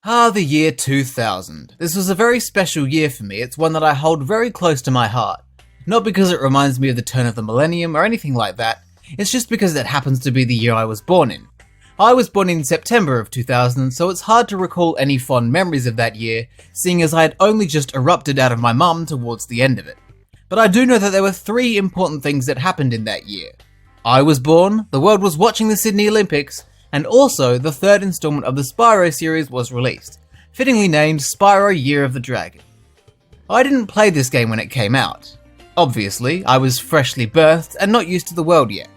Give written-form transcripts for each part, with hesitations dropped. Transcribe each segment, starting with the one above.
The year 2000. This was a very special year for me. It's one that I hold very close to my heart. Not because it reminds me of the turn of the millennium or anything like that, it's just because it happens to be the year I was born in. I was born in September of 2000, so it's hard to recall any fond memories of that year, seeing as I had only just erupted out of my mum towards the end of it. But I do know that there were three important things that happened in that year. I was born, the world was watching the Sydney Olympics, and also the third installment of the Spyro series was released, fittingly named Spyro Year of the Dragon. I didn't play this game when it came out. Obviously, I was freshly birthed and not used to the world yet.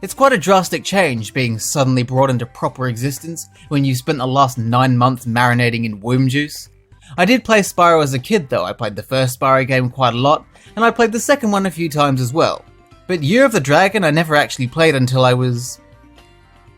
It's quite a drastic change being suddenly brought into proper existence when you spent the last 9 months marinating in womb juice. I did play Spyro as a kid though. I played the first Spyro game quite a lot, and I played the second one a few times as well. But Year of the Dragon I never actually played until I was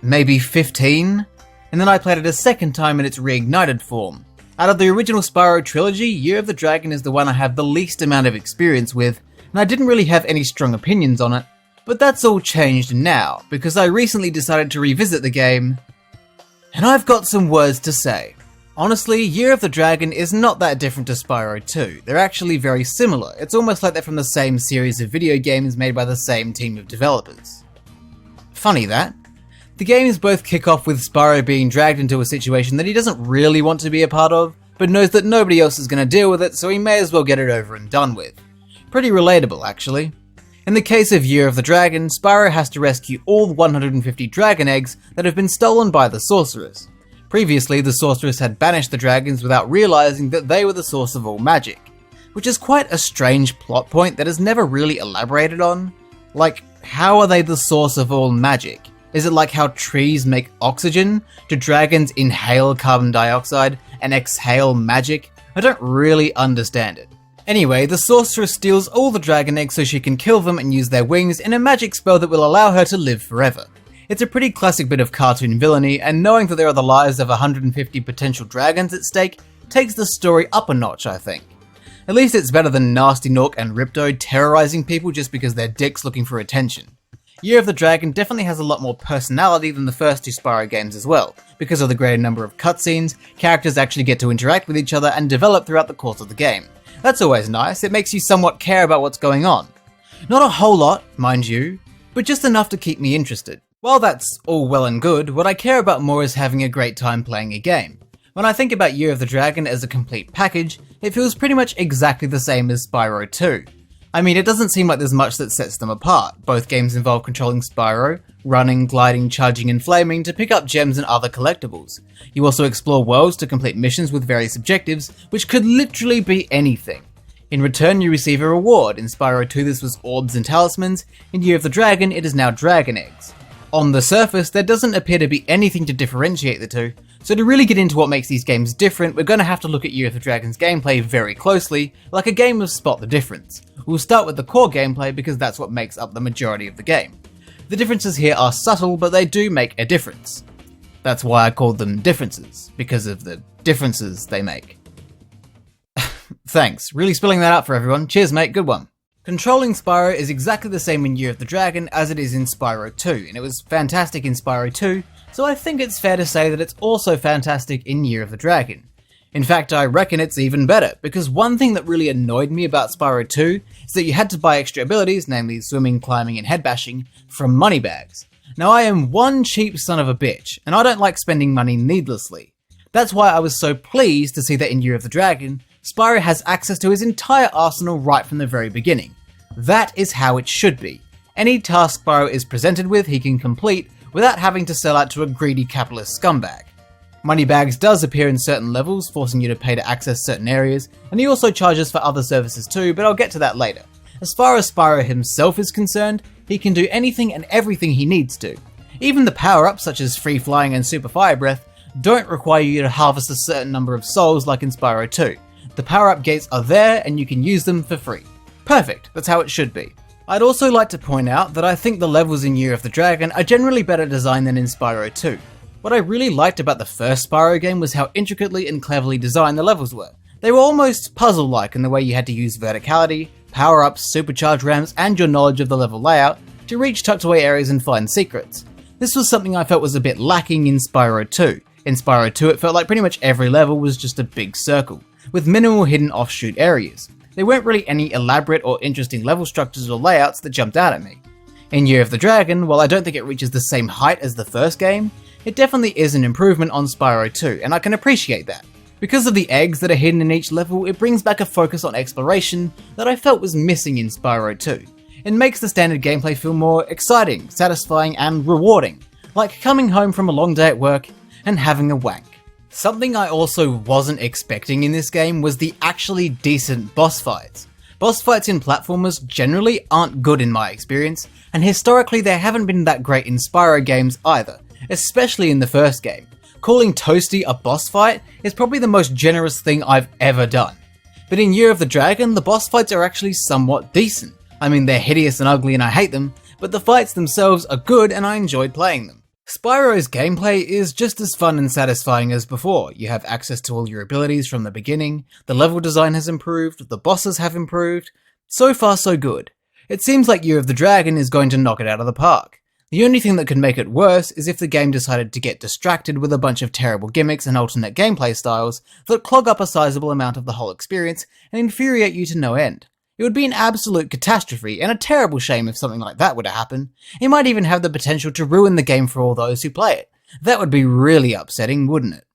maybe 15, and then I played it a second time in its reignited form. Out of the original Spyro trilogy, Year of the Dragon is the one I have the least amount of experience with, and I didn't really have any strong opinions on it, but that's all changed now, because I recently decided to revisit the game, and I've got some words to say. Honestly, Year of the Dragon is not that different to Spyro 2, they're actually very similar. It's almost like they're from the same series of video games made by the same team of developers. Funny that. The games both kick off with Spyro being dragged into a situation that he doesn't really want to be a part of, but knows that nobody else is going to deal with it, so he may as well get it over and done with. Pretty relatable, actually. In the case of Year of the Dragon, Spyro has to rescue all 150 dragon eggs that have been stolen by the sorceress. Previously, the sorceress had banished the dragons without realizing that they were the source of all magic, which is quite a strange plot point that is never really elaborated on. Like, how are they the source of all magic? Is it like how trees make oxygen? Do dragons inhale carbon dioxide and exhale magic? I don't really understand it. Anyway, the sorceress steals all the dragon eggs so she can kill them and use their wings in a magic spell that will allow her to live forever. It's a pretty classic bit of cartoon villainy, and knowing that there are the lives of 150 potential dragons at stake takes the story up a notch, I think. At least it's better than Nasty Nork and Ripto terrorizing people just because they're dicks looking for attention. Year of the Dragon definitely has a lot more personality than the first two Spyro games as well, because of the greater number of cutscenes, characters actually get to interact with each other and develop throughout the course of the game. That's always nice, it makes you somewhat care about what's going on. Not a whole lot, mind you, but just enough to keep me interested. While that's all well and good, what I care about more is having a great time playing a game. When I think about Year of the Dragon as a complete package, it feels pretty much exactly the same as Spyro 2. I mean, it doesn't seem like there's much that sets them apart. Both games involve controlling Spyro, running, gliding, charging and flaming to pick up gems and other collectibles. You also explore worlds to complete missions with various objectives, which could literally be anything. In return, you receive a reward. In Spyro 2 this was orbs and talismans, in Year of the Dragon it is now dragon eggs. On the surface, there doesn't appear to be anything to differentiate the two, so to really get into what makes these games different, we're going to have to look at Year of the Dragon's gameplay very closely, like a game of Spot the Difference. We'll start with the core gameplay because that's what makes up the majority of the game. The differences here are subtle, but they do make a difference. That's why I called them differences, because of the differences they make. Thanks, really spilling that out for everyone. Cheers mate, good one. Controlling Spyro is exactly the same in Year of the Dragon as it is in Spyro 2, and it was fantastic in Spyro 2, so I think it's fair to say that it's also fantastic in Year of the Dragon. In fact, I reckon it's even better, because one thing that really annoyed me about Spyro 2 is that you had to buy extra abilities, namely swimming, climbing and head bashing, from money bags. Now I am one cheap son of a bitch, and I don't like spending money needlessly. That's why I was so pleased to see that in Year of the Dragon, Spyro has access to his entire arsenal right from the very beginning. That is how it should be. Any task Spyro is presented with, he can complete without having to sell out to a greedy capitalist scumbag. Moneybags does appear in certain levels, forcing you to pay to access certain areas, and he also charges for other services too, but I'll get to that later. As far as Spyro himself is concerned, he can do anything and everything he needs to. Even the power-ups such as Free Flying and Super Fire Breath don't require you to harvest a certain number of souls like in Spyro 2. The power-up gates are there and you can use them for free. Perfect, that's how it should be. I'd also like to point out that I think the levels in Year of the Dragon are generally better designed than in Spyro 2. What I really liked about the first Spyro game was how intricately and cleverly designed the levels were. They were almost puzzle-like in the way you had to use verticality, power-ups, supercharge ramps, and your knowledge of the level layout to reach tucked away areas and find secrets. This was something I felt was a bit lacking in Spyro 2. In Spyro 2 it felt like pretty much every level was just a big circle, with minimal hidden offshoot areas. There weren't really any elaborate or interesting level structures or layouts that jumped out at me. In Year of the Dragon, while I don't think it reaches the same height as the first game, it definitely is an improvement on Spyro 2, and I can appreciate that. Because of the eggs that are hidden in each level, it brings back a focus on exploration that I felt was missing in Spyro 2. It makes the standard gameplay feel more exciting, satisfying, and rewarding, like coming home from a long day at work and having a wank. Something I also wasn't expecting in this game was the actually decent boss fights. Boss fights in platformers generally aren't good in my experience, and historically they haven't been that great in Spyro games either, especially in the first game. Calling Toasty a boss fight is probably the most generous thing I've ever done. But in Year of the Dragon, the boss fights are actually somewhat decent. I mean, they're hideous and ugly and I hate them, but the fights themselves are good and I enjoyed playing them. Spyro's gameplay is just as fun and satisfying as before. You have access to all your abilities from the beginning, the level design has improved, the bosses have improved. So far so good. It seems like Year of the Dragon is going to knock it out of the park. The only thing that could make it worse is if the game decided to get distracted with a bunch of terrible gimmicks and alternate gameplay styles that clog up a sizable amount of the whole experience and infuriate you to no end. It would be an absolute catastrophe, and a terrible shame if something like that were to happen. It might even have the potential to ruin the game for all those who play it. That would be really upsetting, wouldn't it?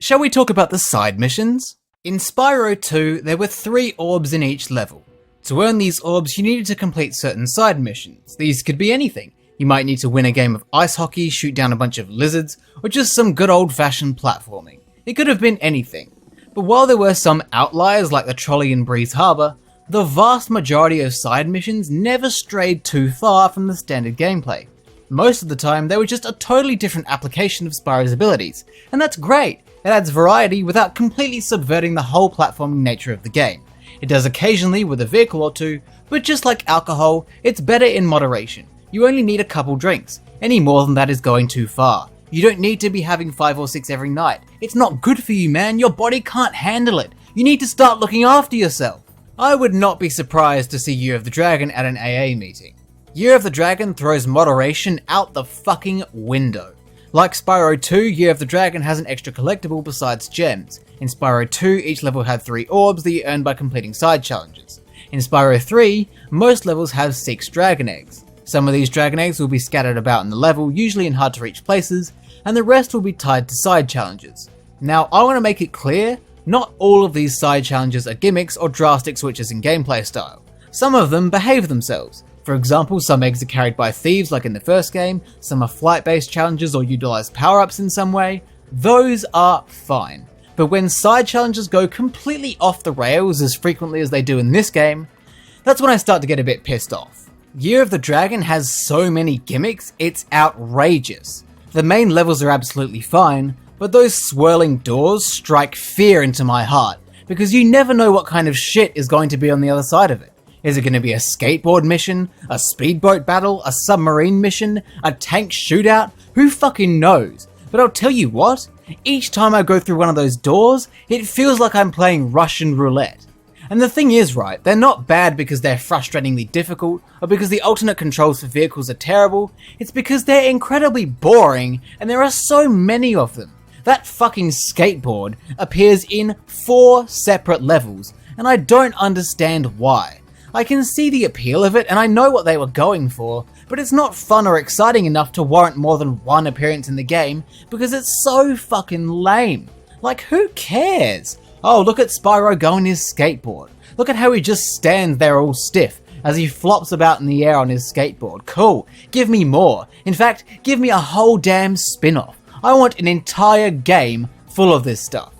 Shall we talk about the side missions? In Spyro 2, there were 3 orbs in each level. To earn these orbs, you needed to complete certain side missions. These could be anything. You might need to win a game of ice hockey, shoot down a bunch of lizards, or just some good old-fashioned platforming. It could have been anything. But while there were some outliers like the trolley in Breeze Harbor, the vast majority of side missions never strayed too far from the standard gameplay. Most of the time, they were just a totally different application of Spyro's abilities, and that's great. It adds variety without completely subverting the whole platforming nature of the game. It does occasionally with a vehicle or two, but just like alcohol, it's better in moderation. You only need a couple drinks. Any more than that is going too far. You don't need to be having 5 or 6 every night. It's not good for you, man. Your body can't handle it. You need to start looking after yourself. I would not be surprised to see Year of the Dragon at an AA meeting. Year of the Dragon throws moderation out the fucking window. Like Spyro 2, Year of the Dragon has an extra collectible besides gems. In Spyro 2, each level had 3 orbs that you earn by completing side challenges. In Spyro 3, most levels have 6 dragon eggs. Some of these dragon eggs will be scattered about in the level, usually in hard to reach places, and the rest will be tied to side challenges. Now, I want to make it clear, not all of these side challenges are gimmicks or drastic switches in gameplay style. Some of them behave themselves. For example, some eggs are carried by thieves like in the first game, some are flight-based challenges or utilize power-ups in some way. Those are fine. But when side challenges go completely off the rails as frequently as they do in this game, that's when I start to get a bit pissed off. Year of the Dragon has so many gimmicks, it's outrageous. The main levels are absolutely fine, but those swirling doors strike fear into my heart, because you never know what kind of shit is going to be on the other side of it. Is it going to be a skateboard mission, a speedboat battle, a submarine mission, a tank shootout? Who fucking knows? But I'll tell you what, each time I go through one of those doors, it feels like I'm playing Russian roulette. And the thing is, right, they're not bad because they're frustratingly difficult, or because the alternate controls for vehicles are terrible, it's because they're incredibly boring, and there are so many of them. That fucking skateboard appears in 4 separate levels, and I don't understand why. I can see the appeal of it, and I know what they were going for, but it's not fun or exciting enough to warrant more than 1 appearance in the game, because it's so fucking lame. Like, who cares? Oh, look at Spyro go on his skateboard. Look at how he just stands there all stiff as he flops about in the air on his skateboard. Cool, give me more. In fact, give me a whole damn spin-off. I want an entire game full of this stuff.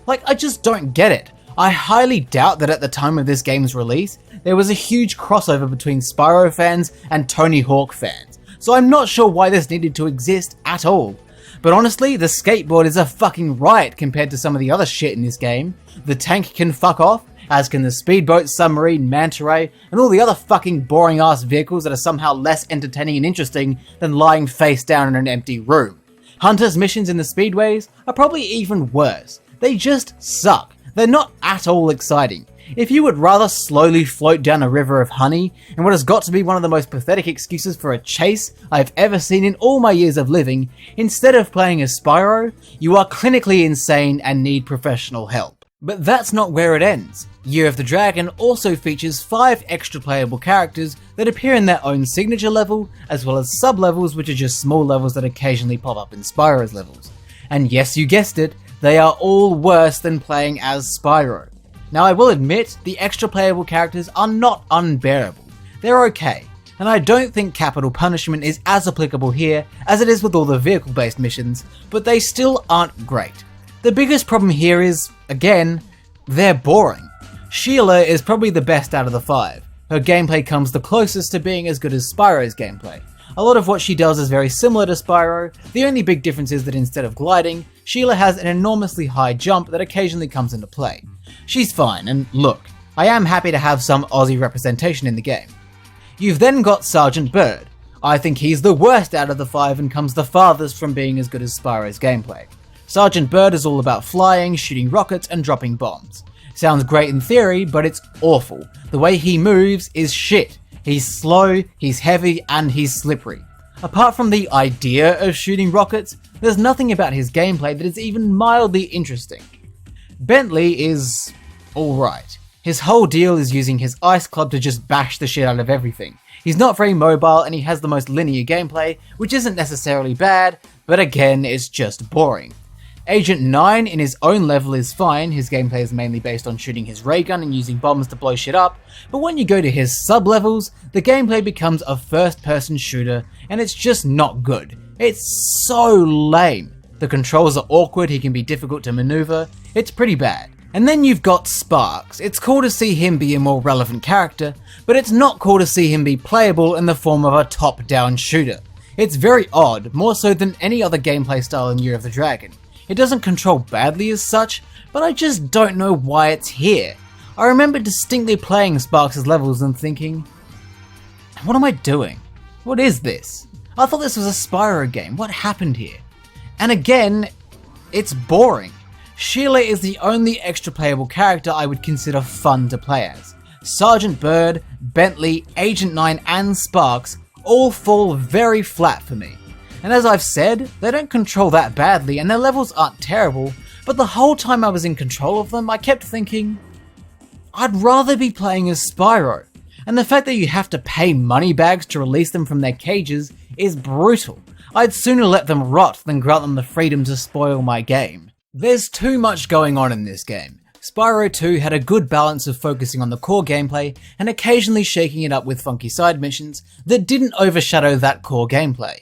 Like, I just don't get it. I highly doubt that at the time of this game's release, there was a huge crossover between Spyro fans and Tony Hawk fans, so I'm not sure why this needed to exist at all. But honestly, the skateboard is a fucking riot compared to some of the other shit in this game. The tank can fuck off, as can the speedboat, submarine, manta ray, and all the other fucking boring ass vehicles that are somehow less entertaining and interesting than lying face down in an empty room. Hunter's missions in the speedways are probably even worse. They just suck. They're not at all exciting. If you would rather slowly float down a river of honey in what has got to be one of the most pathetic excuses for a chase I've ever seen in all my years of living, instead of playing as Spyro, you are clinically insane and need professional help. But that's not where it ends. Year of the Dragon also features 5 extra playable characters that appear in their own signature level, as well as sub-levels which are just small levels that occasionally pop up in Spyro's levels. And yes, you guessed it, they are all worse than playing as Spyro. Now I will admit, the extra playable characters are not unbearable. They're okay, and I don't think capital punishment is as applicable here as it is with all the vehicle-based missions, but they still aren't great. The biggest problem here is, again, they're boring. Sheila is probably the best out of the 5. Her gameplay comes the closest to being as good as Spyro's gameplay. A lot of what she does is very similar to Spyro, the only big difference is that instead of gliding, Sheila has an enormously high jump that occasionally comes into play. She's fine, and look, I am happy to have some Aussie representation in the game. You've then got Sergeant Bird. I think he's the worst out of the 5 and comes the farthest from being as good as Spyro's gameplay. Sergeant Bird is all about flying, shooting rockets, and dropping bombs. Sounds great in theory, but it's awful. The way he moves is shit. He's slow, he's heavy, and he's slippery. Apart from the idea of shooting rockets, there's nothing about his gameplay that is even mildly interesting. Bentley is alright. His whole deal is using his ice club to just bash the shit out of everything. He's not very mobile and he has the most linear gameplay, which isn't necessarily bad, but again, it's just boring. Agent 9 in his own level is fine, his gameplay is mainly based on shooting his ray gun and using bombs to blow shit up, but when you go to his sub-levels, the gameplay becomes a first-person shooter and it's just not good. It's so lame. The controls are awkward, he can be difficult to maneuver, it's pretty bad. And then you've got Sparks. It's cool to see him be a more relevant character, but it's not cool to see him be playable in the form of a top-down shooter. It's very odd, more so than any other gameplay style in Year of the Dragon. It doesn't control badly as such, but I just don't know why it's here. I remember distinctly playing Sparks' levels and thinking, what am I doing? What is this? I thought this was a Spyro game, what happened here? And again, it's boring. Sheila is the only extra playable character I would consider fun to play as. Sergeant Bird, Bentley, Agent 9 and Sparks all fall very flat for me. And as I've said, they don't control that badly and their levels aren't terrible, but the whole time I was in control of them, I kept thinking, I'd rather be playing as Spyro. And the fact that you have to pay money bags to release them from their cages is brutal. I'd sooner let them rot than grant them the freedom to spoil my game. There's too much going on in this game. Spyro 2 had a good balance of focusing on the core gameplay and occasionally shaking it up with funky side missions that didn't overshadow that core gameplay.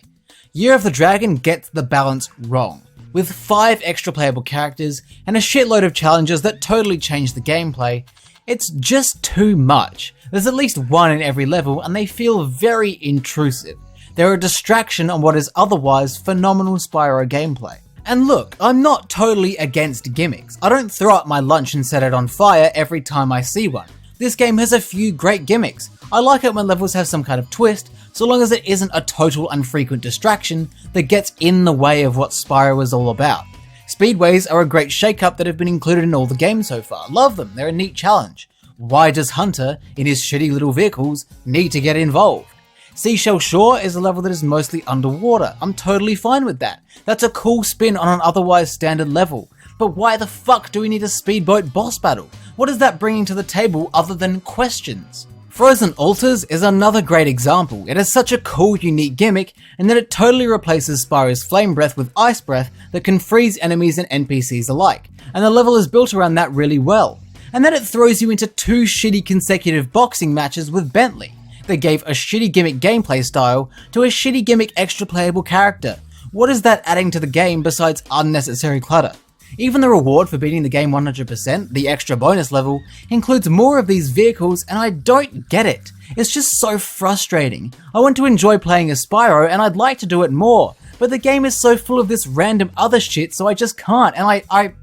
Year of the Dragon gets the balance wrong, with 5 extra playable characters and a shitload of challenges that totally change the gameplay. It's just too much. There's at least one in every level and they feel very intrusive. They're a distraction on what is otherwise phenomenal Spyro gameplay. And look, I'm not totally against gimmicks. I don't throw up my lunch and set it on fire every time I see one. This game has a few great gimmicks. I like it when levels have some kind of twist, so long as it isn't a total unfrequent distraction that gets in the way of what Spyro is all about. Speedways are a great shake-up that have been included in all the games so far. Love them, they're a neat challenge. Why does Hunter, in his shitty little vehicles, need to get involved? Seashell Shore is a level that is mostly underwater. I'm totally fine with that. That's a cool spin on an otherwise standard level. But why the fuck do we need a speedboat boss battle? What is that bringing to the table other than questions? Frozen Altars is another great example. It has such a cool, unique gimmick, and that it totally replaces Spyro's Flame Breath with Ice Breath that can freeze enemies and NPCs alike, and the level is built around that really well. And then it throws you into 2 shitty consecutive boxing matches with Bentley. They gave a shitty gimmick gameplay style to a shitty gimmick extra playable character. What is that adding to the game besides unnecessary clutter? Even the reward for beating the game 100%, the extra bonus level, includes more of these vehicles and I don't get it. It's just so frustrating. I want to enjoy playing as Spyro and I'd like to do it more, but the game is so full of this random other shit so I just can't and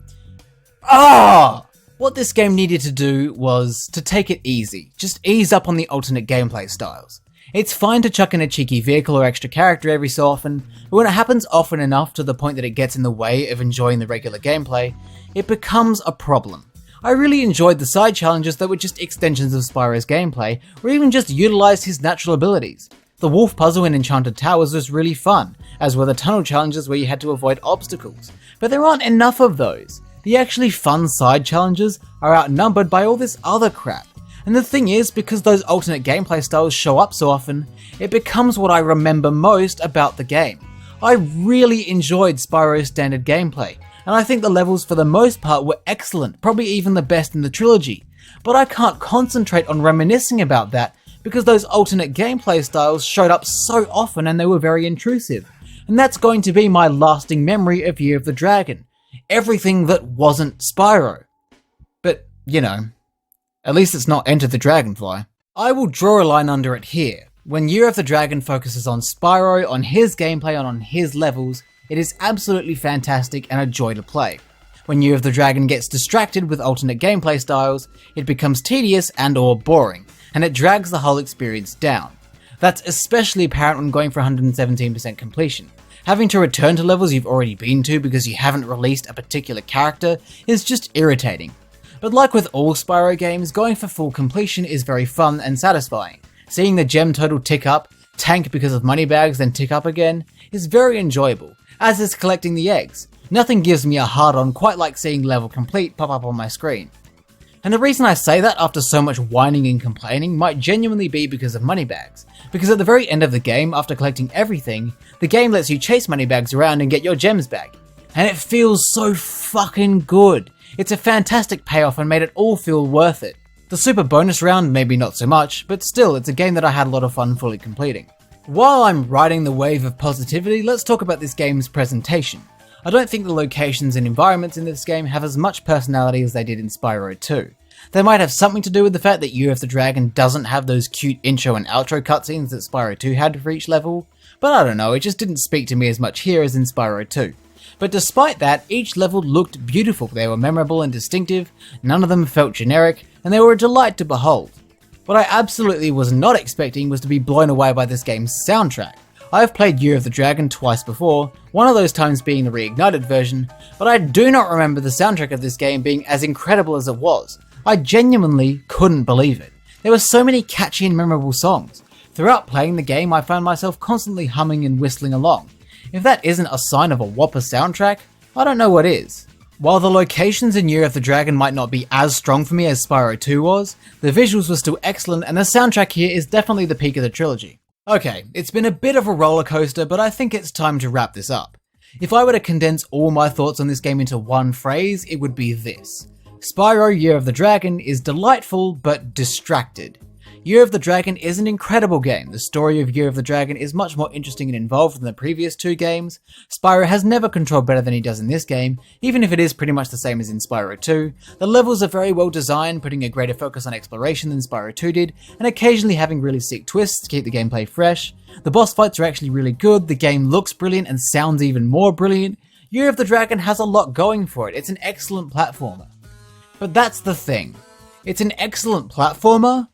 What this game needed to do was to take it easy. Just ease up on the alternate gameplay styles. It's fine to chuck in a cheeky vehicle or extra character every so often, but when it happens often enough to the point that it gets in the way of enjoying the regular gameplay, it becomes a problem. I really enjoyed the side challenges that were just extensions of Spyro's gameplay, or even just utilised his natural abilities. The wolf puzzle in Enchanted Towers was really fun, as were the tunnel challenges where you had to avoid obstacles, but there aren't enough of those. The actually fun side challenges are outnumbered by all this other crap. And the thing is, because those alternate gameplay styles show up so often, it becomes what I remember most about the game. I really enjoyed Spyro's standard gameplay, and I think the levels for the most part were excellent, probably even the best in the trilogy. But I can't concentrate on reminiscing about that because those alternate gameplay styles showed up so often and they were very intrusive. And that's going to be my lasting memory of Year of the Dragon. Everything that wasn't Spyro. But, you know, at least it's not Enter the Dragonfly. I will draw a line under it here. When Year of the Dragon focuses on Spyro, on his gameplay, and on his levels, it is absolutely fantastic and a joy to play. When Year of the Dragon gets distracted with alternate gameplay styles, it becomes tedious and or boring, and it drags the whole experience down. That's especially apparent when going for 117% completion. Having to return to levels you've already been to because you haven't released a particular character is just irritating. But like with all Spyro games, going for full completion is very fun and satisfying. Seeing the gem total tick up, tank because of moneybags then tick up again, is very enjoyable, as is collecting the eggs. Nothing gives me a hard-on quite like seeing level complete pop up on my screen. And the reason I say that after so much whining and complaining might genuinely be because of moneybags. Because at the very end of the game, after collecting everything, the game lets you chase moneybags around and get your gems back. And it feels so fucking good. It's a fantastic payoff and made it all feel worth it. The super bonus round, maybe not so much, but still, it's a game that I had a lot of fun fully completing. While I'm riding the wave of positivity, let's talk about this game's presentation. I don't think the locations and environments in this game have as much personality as they did in Spyro 2. They might have something to do with the fact that Year of the Dragon doesn't have those cute intro and outro cutscenes that Spyro 2 had for each level, but I don't know, it just didn't speak to me as much here as in Spyro 2. But despite that, each level looked beautiful, they were memorable and distinctive, none of them felt generic, and they were a delight to behold. What I absolutely was not expecting was to be blown away by this game's soundtrack. I have played Year of the Dragon twice before, one of those times being the Reignited version, but I do not remember the soundtrack of this game being as incredible as it was. I genuinely couldn't believe it. There were so many catchy and memorable songs. Throughout playing the game, I found myself constantly humming and whistling along. If that isn't a sign of a whopper soundtrack, I don't know what is. While the locations in Year of the Dragon might not be as strong for me as Spyro 2 was, the visuals were still excellent and the soundtrack here is definitely the peak of the trilogy. Okay, it's been a bit of a roller coaster, but I think it's time to wrap this up. If I were to condense all my thoughts on this game into one phrase, it would be this. Spyro Year of the Dragon is delightful but distracted. Year of the Dragon is an incredible game. The story of Year of the Dragon is much more interesting and involved than the previous two games. Spyro has never controlled better than he does in this game, even if it is pretty much the same as in Spyro 2. The levels are very well designed, putting a greater focus on exploration than Spyro 2 did, and occasionally having really sick twists to keep the gameplay fresh. The boss fights are actually really good, the game looks brilliant and sounds even more brilliant. Year of the Dragon has a lot going for it, it's an excellent platformer. But that's the thing. It's an excellent platformer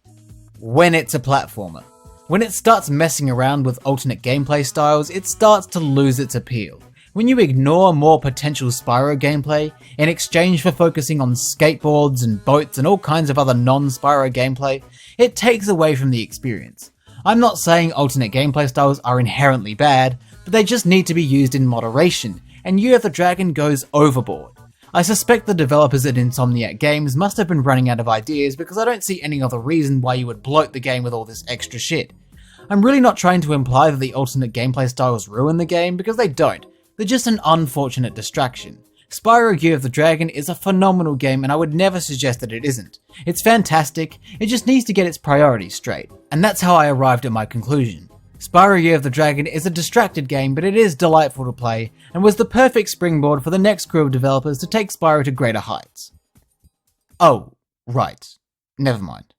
when it's a platformer. When it starts messing around with alternate gameplay styles, it starts to lose its appeal. When you ignore more potential Spyro gameplay in exchange for focusing on skateboards and boats and all kinds of other non-Spyro gameplay, it takes away from the experience. I'm not saying alternate gameplay styles are inherently bad, but they just need to be used in moderation, and Year of the Dragon goes overboard. I suspect the developers at Insomniac Games must have been running out of ideas because I don't see any other reason why you would bloat the game with all this extra shit. I'm really not trying to imply that the alternate gameplay styles ruin the game, because they don't. They're just an unfortunate distraction. Spyro Year of the Dragon is a phenomenal game and I would never suggest that it isn't. It's fantastic, it just needs to get its priorities straight. And that's how I arrived at my conclusion. Spyro Year of the Dragon is a distracted game, but it is delightful to play, and was the perfect springboard for the next crew of developers to take Spyro to greater heights. Oh, right. Never mind.